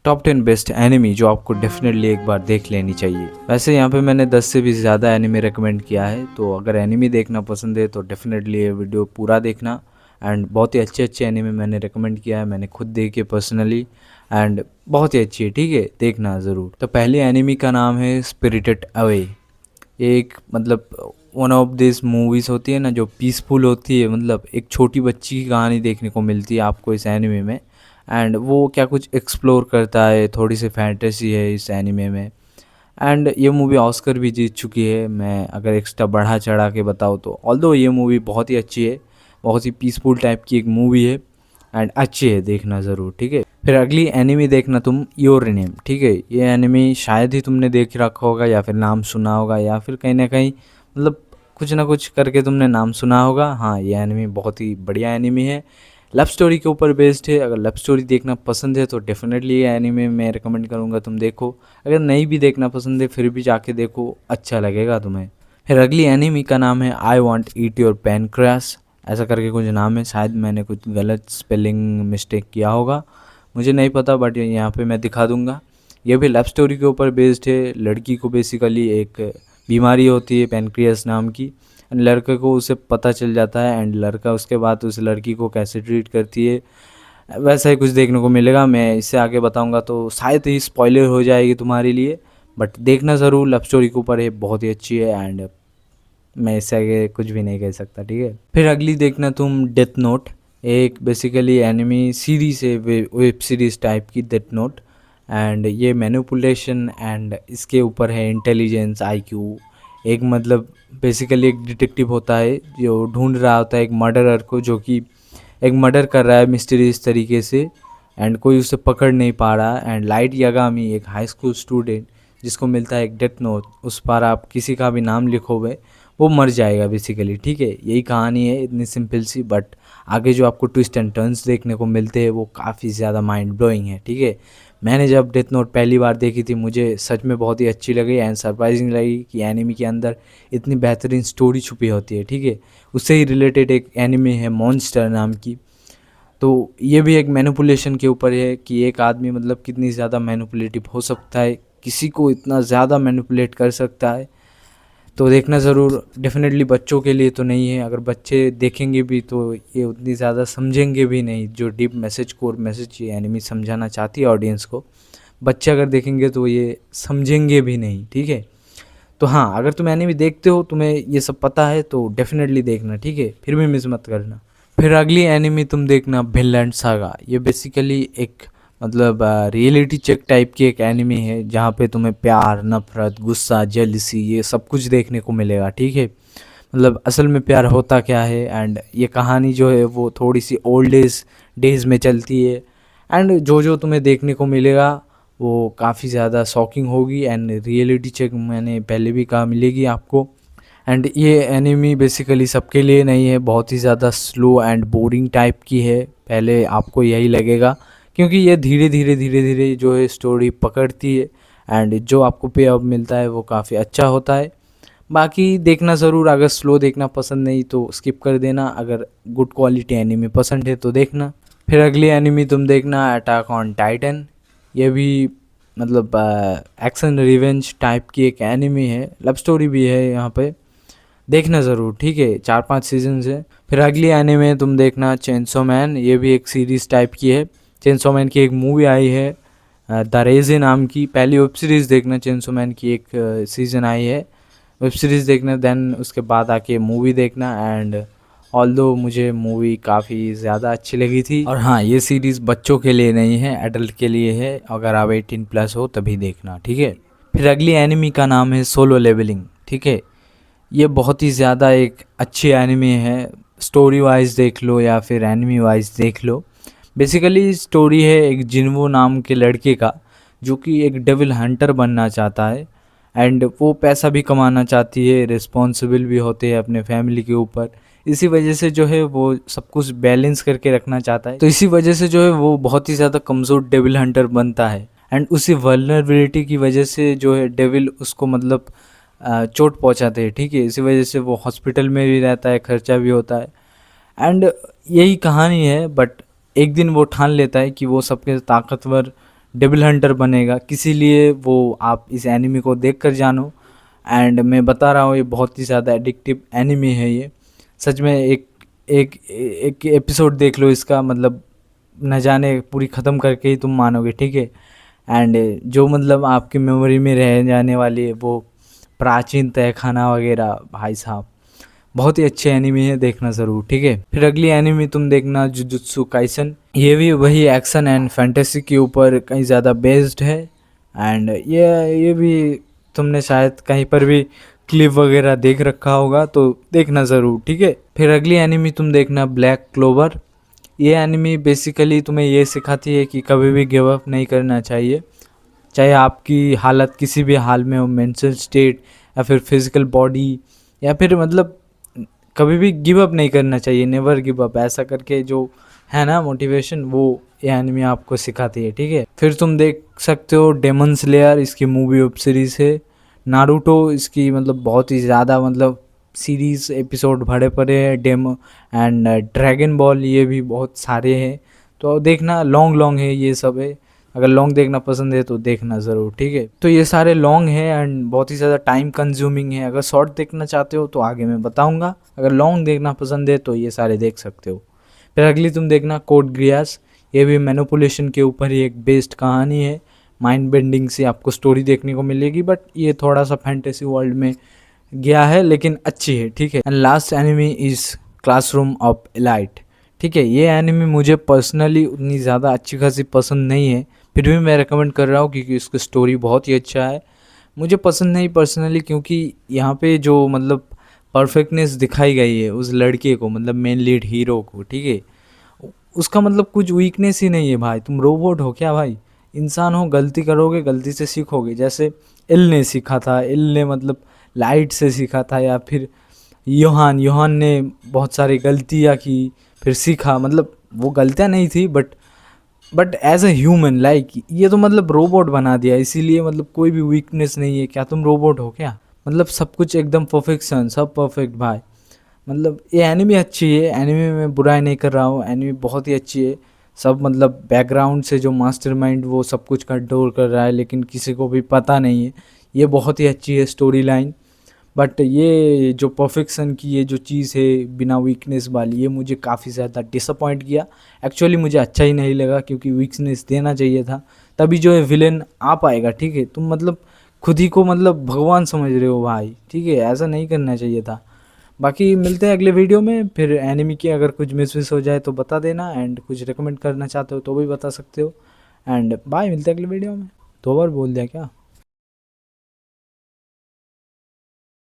Top 10 best enemy जो आपको definitely एक बार देख लेनी चाहिए। वैसे यहाँ पे मैंने 10 से भी ज़्यादा एनिमी रेकमेंड किया है, तो अगर एनिमी देखना पसंद है तो डेफिनेटली ये वीडियो पूरा देखना। एंड बहुत ही अच्छे अच्छे एनिमी मैंने रेकमेंड किया है, मैंने खुद देखे पर्सनली, एंड बहुत ही अच्छी है, ठीक है, देखना ज़रूर। तो पहली एनिमी का नाम है स्पिरिटेड अवे। ये एक मतलब वन ऑफ दिस मूवीज़ होती है ना जो पीसफुल होती है, मतलब एक छोटी बच्ची की कहानी देखने को मिलती है आपको इस एनिमे में। एंड वो क्या कुछ एक्सप्लोर करता है, थोड़ी सी फैंटेसी है इस एनिमे में। एंड ये मूवी ऑस्कर भी जीत चुकी है। मैं अगर एक्स्ट्रा बढ़ा चढ़ा के बताऊँ तो ऑल्दो ये मूवी बहुत ही अच्छी है, बहुत ही पीसफुल टाइप की एक मूवी है एंड अच्छी है, देखना ज़रूर, ठीक है। फिर अगली एनिमी देखना तुम योर नेम, ठीक है। ये एनिमी शायद ही तुमने देख रखा होगा या फिर नाम सुना होगा या फिर कहीं ना कहीं मतलब कुछ ना कुछ करके तुमने नाम सुना होगा। हाँ, ये एनिमी बहुत ही बढ़िया एनिमी है, लव स्टोरी के ऊपर बेस्ड है। अगर लव स्टोरी देखना पसंद है तो डेफिनेटली ये एनिमे मैं रिकमेंड करूँगा तुम देखो। अगर नहीं भी देखना पसंद है फिर भी जाके देखो, अच्छा लगेगा तुम्हें। फिर अगली एनिमी का नाम है I want eat your pancreas, ऐसा करके कुछ नाम है, शायद मैंने कुछ गलत स्पेलिंग मिस्टेक किया होगा, मुझे नहीं पता, बट यहाँ पे मैं दिखा दूंगा। ये भी लव स्टोरी के ऊपर बेस्ड है। लड़की को बेसिकली एक बीमारी होती है पैनक्रियास नाम की, लड़के को उसे पता चल जाता है एंड लड़का उसके बाद उस लड़की को कैसे ट्रीट करती है, वैसा ही कुछ देखने को मिलेगा। मैं इससे आगे बताऊंगा तो शायद ही स्पॉइलर हो जाएगी तुम्हारे लिए, बट देखना ज़रूर, लव स्टोरी के ऊपर है, बहुत ही अच्छी है एंड मैं इससे आगे कुछ भी नहीं कह सकता, ठीक है। फिर अगली देखना तुम डेथ नोट, एक बेसिकली एनिमी सीरीज है, वेब सीरीज टाइप की डेथ नोट। एंड ये मैनिपुलेशन एंड इसके ऊपर है इंटेलिजेंस आईक्यू। एक मतलब बेसिकली एक डिटेक्टिव होता है जो ढूंढ रहा होता है एक मर्डरर को, जो कि एक मर्डर कर रहा है मिस्टीरियस तरीके से एंड कोई उसे पकड़ नहीं पा रहा। एंड लाइट यागामी एक हाई स्कूल स्टूडेंट जिसको मिलता है एक डेथ नोट, उस पर आप किसी का भी नाम लिखोगे वो मर जाएगा बेसिकली, ठीक है। यही कहानी है, इतनी सिंपल सी, बट आगे जो आपको ट्विस्ट एंड टर्न्स देखने को मिलते हैं वो काफ़ी ज़्यादा माइंड ब्लोइंग है, ठीक है। मैंने जब डेथ नोट पहली बार देखी थी मुझे सच में बहुत ही अच्छी लगी एंड सरप्राइजिंग लगी कि एनिमी के अंदर इतनी बेहतरीन स्टोरी छुपी होती है, ठीक है। उससे ही रिलेटेड एक एनिमी है मॉन्स्टर नाम की, तो ये भी एक मैनिपुलेशन के ऊपर है कि एक आदमी मतलब कितनी ज़्यादा मैनिपुलेटिव हो सकता है, किसी को इतना ज़्यादा मैनिपुलेट कर सकता है। तो देखना ज़रूर, डेफिनेटली बच्चों के लिए तो नहीं है, अगर बच्चे देखेंगे भी तो ये उतनी ज़्यादा समझेंगे भी नहीं जो डीप मैसेज कोर मैसेज ये एनिमी समझाना चाहती है ऑडियंस को। बच्चे अगर देखेंगे तो ये समझेंगे भी नहीं, ठीक है। तो हाँ, अगर तुम एनिमी देखते हो, तुम्हें ये सब पता है तो डेफिनेटली देखना, ठीक है, फिर भी मिस मत करना। फिर अगली एनिमी तुम देखना विनलैंड सागा। ये बेसिकली एक मतलब रियलिटी चेक टाइप की एक एनिमी है जहाँ पे तुम्हें प्यार, नफरत, गुस्सा, जेलसी ये सब कुछ देखने को मिलेगा, ठीक है। मतलब असल में प्यार होता क्या है एंड ये कहानी जो है वो थोड़ी सी ओल्ड डेज में चलती है। एंड जो जो तुम्हें देखने को मिलेगा वो काफ़ी ज़्यादा शॉकिंग होगी एंड रियलिटी चेक मैंने पहले भी कहा मिलेगी आपको। एंड ये एनिमी बेसिकली सबके लिए नहीं है, बहुत ही ज़्यादा स्लो एंड बोरिंग टाइप की है, पहले आपको यही लगेगा, क्योंकि ये धीरे धीरे जो है स्टोरी पकड़ती है एंड जो आपको पे अप मिलता है वो काफ़ी अच्छा होता है। बाकी देखना ज़रूर, अगर स्लो देखना पसंद नहीं तो स्किप कर देना, अगर गुड क्वालिटी एनिमी पसंद है तो देखना। फिर अगली एनिमी तुम देखना अटैक ऑन टाइटन। ये भी मतलब एक्शन रिवेंज टाइप की एक एनिमी है, लव स्टोरी भी है यहाँ पे, देखना ज़रूर, ठीक है, 4-5 सीजन है। फिर अगली एनिमे तुम देखना चेनसो मैन। ये भी एक सीरीज़ टाइप की है, चेनसो मैन की एक मूवी आई है द रेजे नाम की। पहली वेब सीरीज़ देखना, चेनसो मैन की एक सीज़न आई है, वेब सीरीज़ देखना, देन उसके बाद आके मूवी देखना। एंड ऑल्दो मुझे मूवी काफ़ी ज़्यादा अच्छी लगी थी। और हाँ, ये सीरीज़ बच्चों के लिए नहीं है, एडल्ट के लिए है, अगर आप 18+ हो तभी देखना, ठीक है। फिर अगली एनिमी का नाम है सोलो लेवलिंग, ठीक है। ये बहुत ही ज़्यादा एक अच्छी एनिमी है, स्टोरी वाइज देख लो या फिर एनिमी वाइज देख लो। बेसिकली स्टोरी है एक जिन्वो नाम के लड़के का जो कि एक डेविल हंटर बनना चाहता है एंड वो पैसा भी कमाना चाहती है, रिस्पॉन्सिबल भी होते हैं अपने फैमिली के ऊपर। इसी वजह से जो है वो सब कुछ बैलेंस करके रखना चाहता है, तो इसी वजह से जो है वो बहुत ही ज़्यादा कमज़ोर डेविल हंटर बनता है एंड उसी वल्नरेबिलिटी की वजह से जो है डेविल उसको मतलब चोट पहुंचाते हैं, ठीक है। इसी वजह से वो हॉस्पिटल में भी रहता है, खर्चा भी होता है एंड यही कहानी है। बट एक दिन वो ठान लेता है कि वो सबके ताकतवर डेविल हंटर बनेगा, किसी लिए वो आप इस एनिमी को देख कर जानो। एंड मैं बता रहा हूँ ये बहुत ही ज़्यादा एडिक्टिव एनिमी है ये, सच में। एक एक एक एपिसोड देख लो इसका, मतलब न जाने पूरी ख़त्म करके ही तुम मानोगे, ठीक है। एंड जो मतलब आपकी मेमोरी में रह जाने वाली है वो प्राचीन तहखाना वगैरह, भाई साहब बहुत ही अच्छे एनिमी है, देखना ज़रूर, ठीक है। फिर अगली एनिमी तुम देखना जुजुत्सु काइसन। ये भी वही एक्शन एंड फैंटेसी के ऊपर कहीं ज़्यादा बेस्ड है। एंड ये भी तुमने शायद कहीं पर भी क्लिप वगैरह देख रखा होगा, तो देखना ज़रूर, ठीक है। फिर अगली एनिमी तुम देखना ब्लैक क्लोवर। ये एनिमी बेसिकली तुम्हें ये सिखाती है कि कभी भी गिव अप नहीं करना चाहिए, चाहे आपकी हालत किसी भी हाल में हो, मेंटल स्टेट या फिर फिजिकल बॉडी, या फिर मतलब कभी भी गिव अप नहीं करना चाहिए, नेवर गिव अप, ऐसा करके जो है ना मोटिवेशन, वो ये एनिमी आपको सिखाती है, ठीक है। फिर तुम देख सकते हो डेमन स्लेयर, इसकी मूवी वेब सीरीज़ है। नारुतो, इसकी मतलब बहुत ही ज़्यादा मतलब सीरीज़ एपिसोड भरे पड़े हैं। डेमो एंड ड्रैगन बॉल, ये भी बहुत सारे हैं, तो देखना, लॉन्ग लॉन्ग है ये सब है। अगर लॉन्ग देखना पसंद है तो देखना ज़रूर, ठीक है। तो ये सारे लॉन्ग हैं एंड बहुत ही ज़्यादा टाइम कंज्यूमिंग है। अगर शॉर्ट देखना चाहते हो तो आगे मैं बताऊंगा, अगर लॉन्ग देखना पसंद है तो ये सारे देख सकते हो। फिर अगली तुम देखना कोड गियास। ये भी मैनिपुलेशन के ऊपर ही एक बेस्ड कहानी है, माइंड बेंडिंग से आपको स्टोरी देखने को मिलेगी, बट ये थोड़ा सा फैंटेसी वर्ल्ड में गया है, लेकिन अच्छी है, ठीक है। And last enemy is classroom of elite, ठीक है। ये एनिमी मुझे पर्सनली उतनी ज़्यादा अच्छी खासी पसंद नहीं है, फिर भी मैं रेकमेंड कर रहा हूँ क्योंकि उसकी स्टोरी बहुत ही अच्छा है। मुझे पसंद नहीं पर्सनली क्योंकि यहाँ पे जो मतलब परफेक्टनेस दिखाई गई है उस लड़के को, मतलब मेन लीड हीरो को, ठीक है, उसका मतलब कुछ वीकनेस ही नहीं है भाई। तुम रोबोट हो क्या भाई? इंसान हो, गलती करोगे, गलती से सीखोगे। जैसे इल ने सीखा था, इल ने मतलब लाइट से सीखा था, या फिर योहान ने बहुत सारी गलतियाँ की फिर सीखा, मतलब वो गलतियाँ नहीं थी but as a human like, ये तो मतलब रोबोट बना दिया, इसीलिए मतलब कोई भी वीकनेस नहीं है। क्या तुम रोबोट हो क्या? मतलब सब कुछ एकदम परफेक्शन, सब परफेक्ट भाई। मतलब ये एनिमी अच्छी है, एनिमी में बुराई नहीं कर रहा हूँ, एनिमी बहुत ही अच्छी है। सब मतलब बैकग्राउंड से जो मास्टरमाइंड वो सब कुछ कंट्रोल कर रहा है, लेकिन किसी को भी पता नहीं है। ये बहुत ही अच्छी है स्टोरी लाइन, बट ये जो परफेक्शन की ये जो चीज़ है बिना वीकनेस वाली, ये मुझे काफ़ी ज़्यादा डिसअपॉइंट किया। एक्चुअली मुझे अच्छा ही नहीं लगा क्योंकि वीकनेस देना चाहिए था, तभी जो है विलेन आ पाएगा, ठीक है। तुम मतलब खुद ही को मतलब भगवान समझ रहे हो भाई, ठीक है, ऐसा नहीं करना चाहिए था। बाकी मिलते हैं अगले वीडियो में। फिर एनिमी की अगर कुछ मिस हो जाए तो बता देना, एंड कुछ रिकमेंड करना चाहते हो तो भी बता सकते हो। एंड बाय, मिलते हैं अगले वीडियो में। 2 बार बोल दिया क्या?